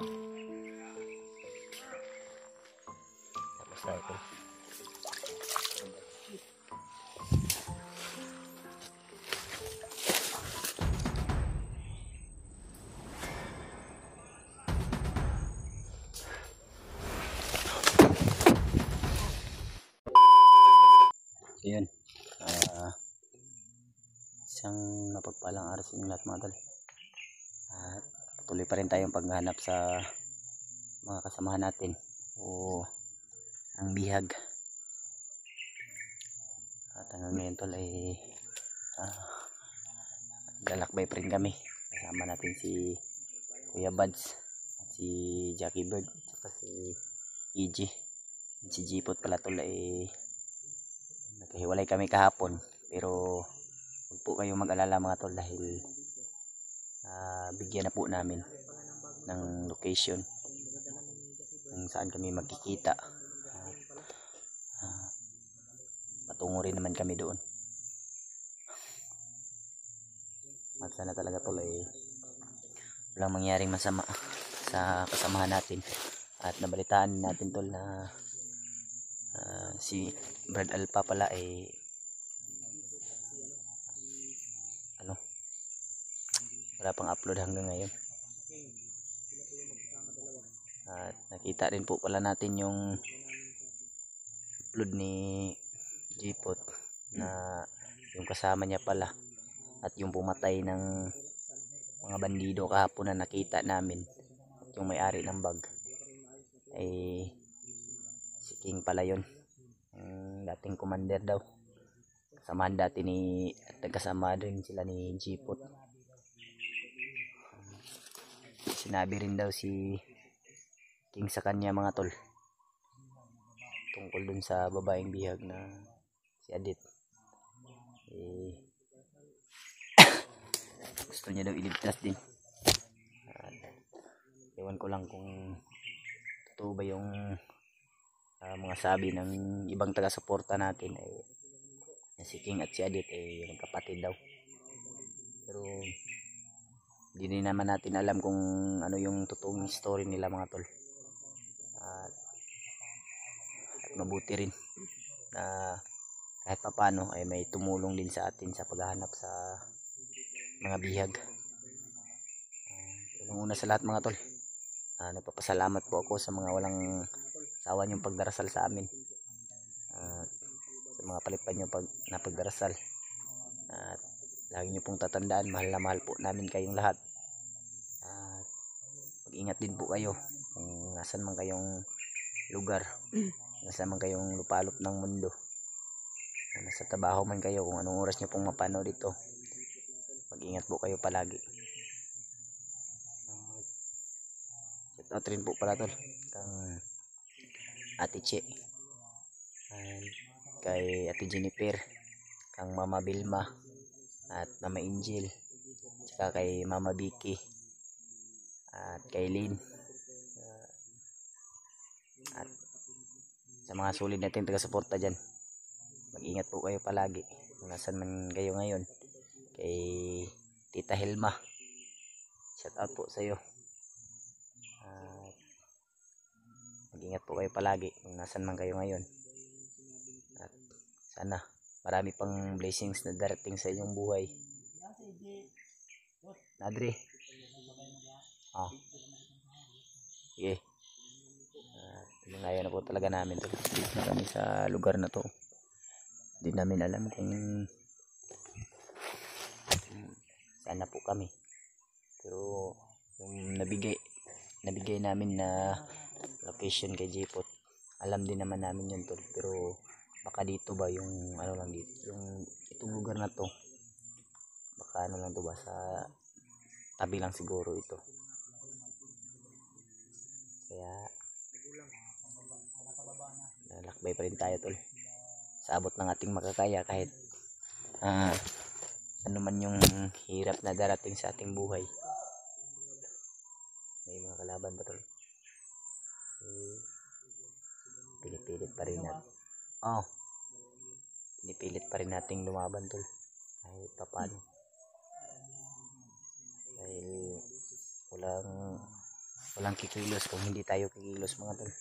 Tapos tayo tol. Yun, isang mapagpalang araw sa inyo lahat mga tol. At patuloy pa rin tayong paghahanap sa mga kasamahan natin o ang bihag. At hanggang ngayon tol ay lalakbay pa rin kami. Kasama natin si Kuya Buds at si Jackie Bird at si EG. Si Jipot pala tol ay nagkahiwalay kami kahapon, pero huwag po kayong mag-alala mga tol dahil bigyan na po namin ng location kung saan kami magkikita. Patungo rin naman kami doon. At sana talaga tol ay walang mangyaring masama sa kasamahan natin. At nabalitaan natin tol na si Brad Alpha pala ay wala pang upload hanggang ngayon. At nakita rin po pala natin yung upload ni Jipot na yung kasama niya pala at yung pumatay ng mga bandido kahapon na nakita namin at yung may-ari ng bag ay si King pala yun, dating commander daw, kasamahan dati ni at nagkasama rin sila ni Jipot. Sinabi rin daw si King sa kanya mga tol tungkol dun sa babaeng bihag na si Adit, gusto niya daw iligtas din. Ewan ko lang kung totoo ba yung mga sabi ng ibang taga-suporta natin ay si King at si Adit ay magkapatid daw, pero hindi rin naman natin alam kung ano yung totoong story nila mga tol. At mabuti rin na kahit papano ay may tumulong din sa atin sa paghahanap sa mga bihag. Una sa lahat mga tol, nagpapasalamat po ako sa mga walang sawa niyong pagdarasal sa amin, sa mga palipan niyo na pagdarasal. At lagi niyo pong tatandaan, mahal na mahal po namin kayong lahat. At mag-ingat din po kayo kung nasan man kayong lugar, nasan man kayong lupalop ng mundo, kung nasa trabaho man kayo, kung anong oras niyo pong mapanood dito, mag-ingat po kayo palagi. Shout out rin po pala tol kang Ate Che, kay Ate Jennifer, kang Mama Bilma at Mama Angel, saka kay Mama Vicky at kay Lynn, at sa mga sulit natin taga-suporta dyan, mag-ingat po kayo palagi kung nasan man kayo ngayon. Kay Tita Helma, shout out po sa iyo. Mag-ingat po kayo palagi kung nasan man kayo ngayon. At sana marami pang blessings na darating sa inyong buhay. Nadri. Sige. Ngayon na po talaga namin to. Dito na kami sa lugar na to. Hindi namin alam kung saan na po kami. Pero yung nabigay namin na location kay Jipot, alam din naman namin yun tol. Pero baka dito ba yung ano lang dito, yung itong lugar na to, baka ano lang to ba, sa tabi lang siguro ito. Kaya lalakbay pa rin tayo tol sa abot ng ating makakaya, kahit ano man yung hirap na darating sa ating buhay. May mga kalaban pa tol, pinipilit pa rin natin pinipilit pa rin nating lumaban tol kahit papano, dahil walang walang kikilos kung hindi tayo kikilos mga tol.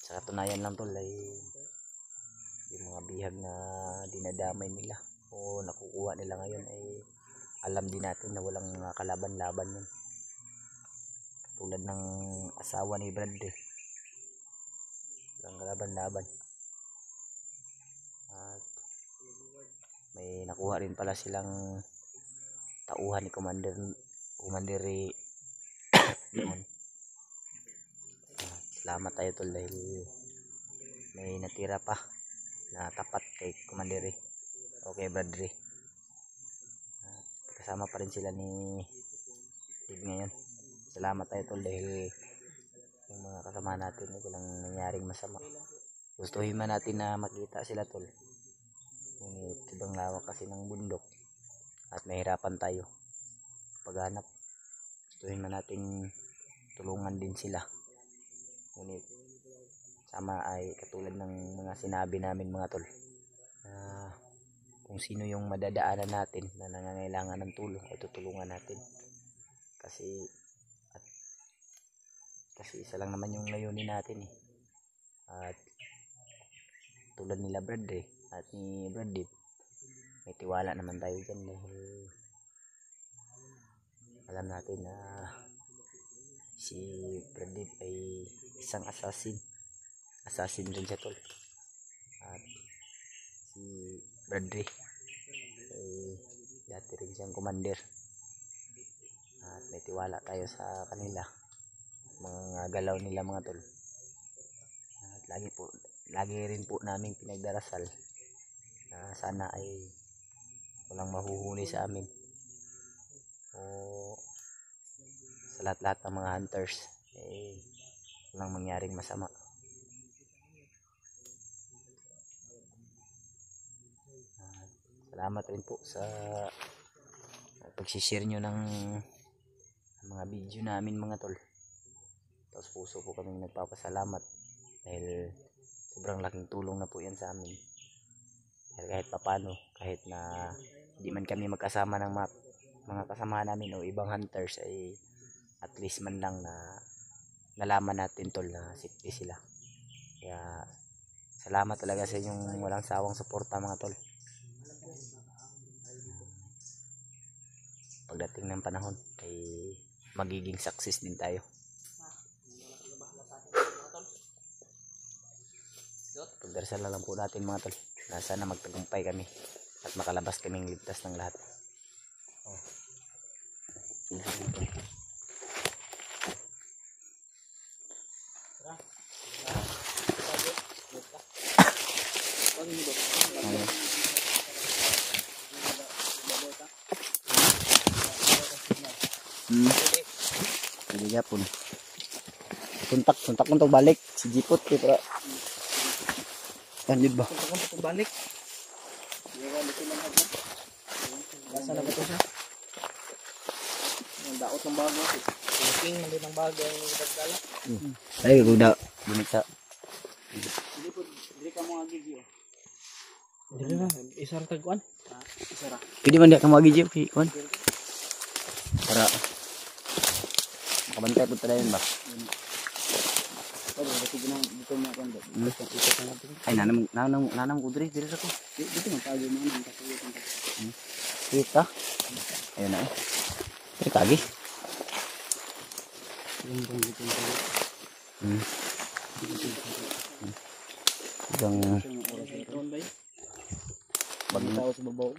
Sa katunayan lang tol ay yung mga bihag na dinadamay nila o nakukuha nila ngayon ay alam din natin na walang kalaban-laban yun. Tulad ng asawa ni Bradley, walang kalaban-laban. At may nakuha rin pala silang tauhan ni Commander noon. Salamat tayo tol dahil may natira pa na tapat kay Commander o kay Bradley. Kasama pa rin sila ni Dave ngayon. Salamat tayo tol dahil yung mga kasama natin ay walang nangyaring masama. Gustuhin man natin na makita sila tol, ngunit ibang lawak kasi ng bundok at mahirapan tayo paghanap. Gustuhin man natin tulungan din sila, ngunit sama ay katulad ng mga sinabi namin mga tol, kung sino yung madadaanan natin na nangangailangan ng tulong ay tutulungan natin. Kasi isa lang naman yung layunin natin At tulad nila Bradley at ni Bradley, may tiwala naman tayo dyan dahil alam natin na si Bradley ay isang assassin rin siya tol. At si Bradley ay dati rin siyang commander at may tiwala tayo sa kanila, mga galaw nila mga tol. At lagi rin po namin pinagdarasal na sana ay walang mahuhuli sa amin o sa lahat ng mga hunters ay walang mangyaring masama. Salamat rin po sa pag-share nyo ng mga video namin mga tol. Tapos puso po kaming nagpapasalamat dahil sobrang laking tulong na po yan sa amin. Dahil kahit papano, kahit na hindi man kami magkasama ng mga kasama namin o ibang hunters, ay at least man lang na nalaman natin tol na safety sila. Kaya salamat talaga sa inyong walang sawang suporta mga tol. Pagdating ng panahon ay magiging success din tayo. Pagdarasal lang po natin mga tol na sana magtagumpay kami at makalabas kaming ligtas ng lahat. Hindi yapon. Suntak mo to balik si Jipot para lanjut ba? Suntak balik. Basa na ba ito siya? Ang daot ng bago. King hindi ng bago ang dagdala. Ay guda bunita. Dili ka mo agi yo. Dili na isang tagkuan. Isara. Pwede man dia ka mo agi Jip kuan. Para makabantay po tayo ba? Ay nanam ko diri ako. Dito man tayo mo nang katuyo kan. Kita. Ayun na. Diri kagi. Gang bagi tao sa babaw.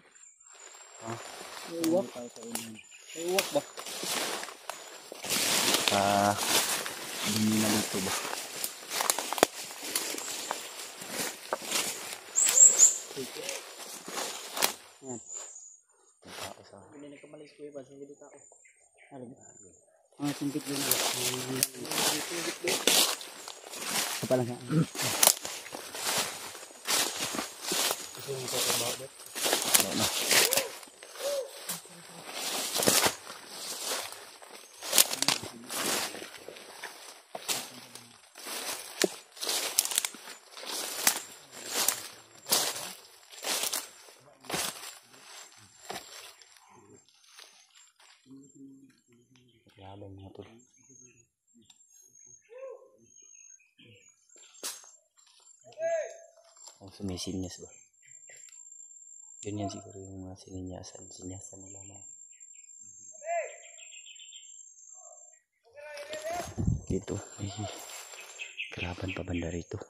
Uwak ba? Hindi na dito ba? Yan. Tao sa. Hindi na kamalis ko iba sa hindi tao. Alam mo? Singgit din ako. Singgit din. Apa lang ka? Ito yung trabaho dito. No. Grabe mga tol. sumisinyas ba. Ganyan siguro yung mga sinyasan nila na. Dito may kalaban pa banda rito.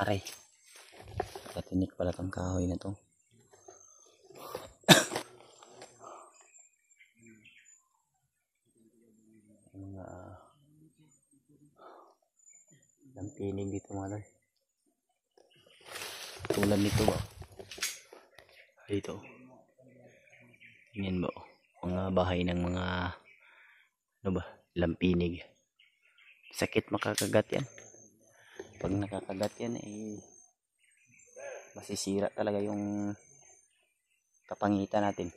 Aray, katinik pala tong kahoy na to. Mga lampinig dito mga tol. Tulad nito ba? Dito. Yan ba? Mga bahay ng mga ano ba? Lampinig. Sakit makakagat yan. Pag nakakagat yan masisira talaga yung kapangitan natin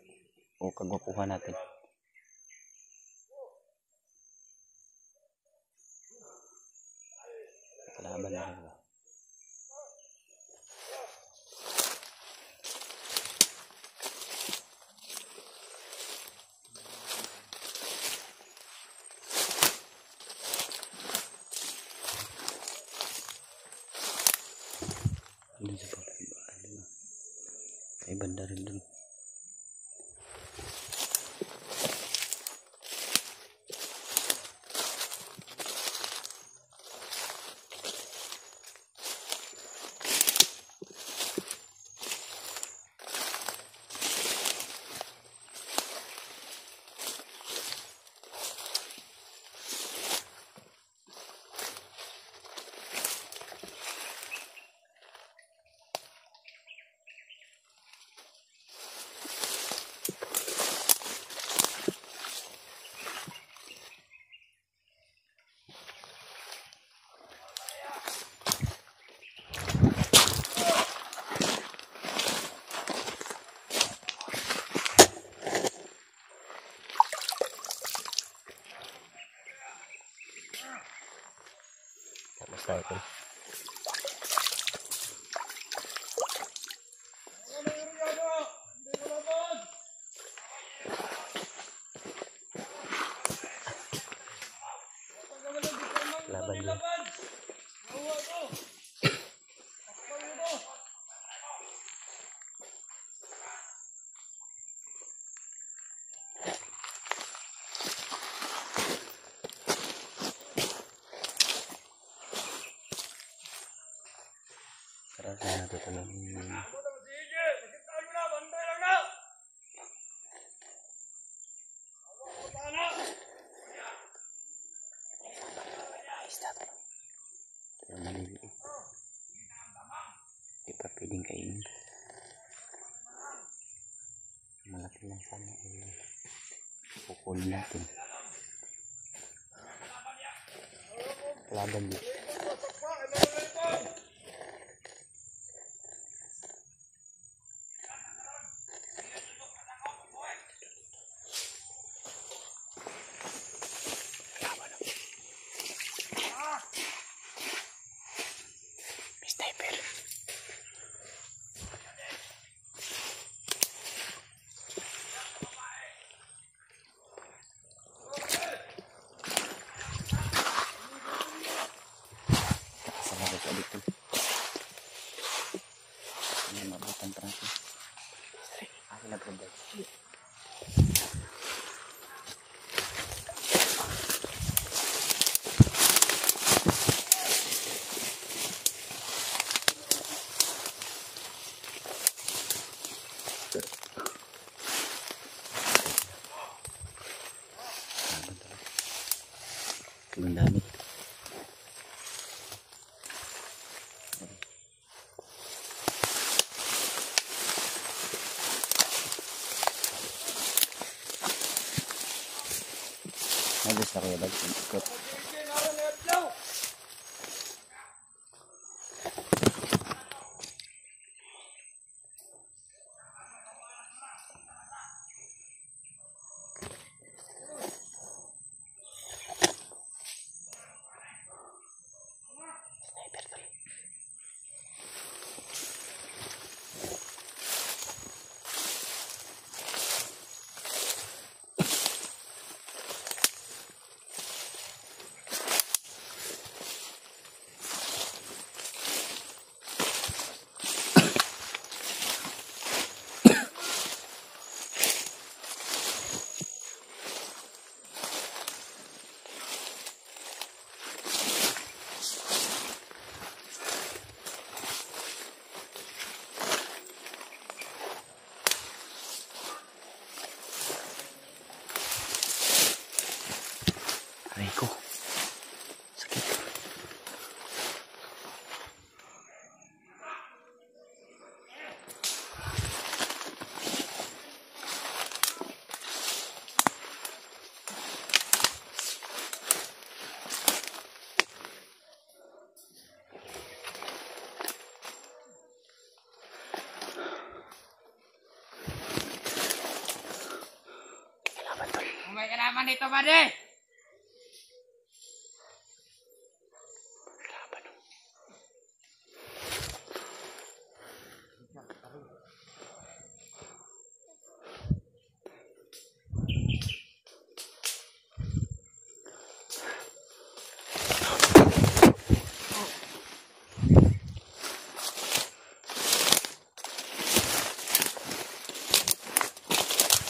o kagwapuhan natin. Kalaban na rin ba? Doon sa pagkibaan. May banda rin doon. Cycle. Laban dia. Karena ada dalam kita pwedeng kainin. Malaki lang sana pukulin natin. Laban dito. Ang dami. Nagis na kaya ikot. naman dito, buddy.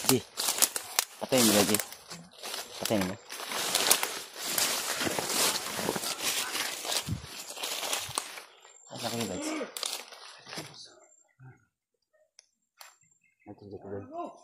Di. Patayin mo lagi. Patayin mo. Asa ka ni Bads? Ito dito ko.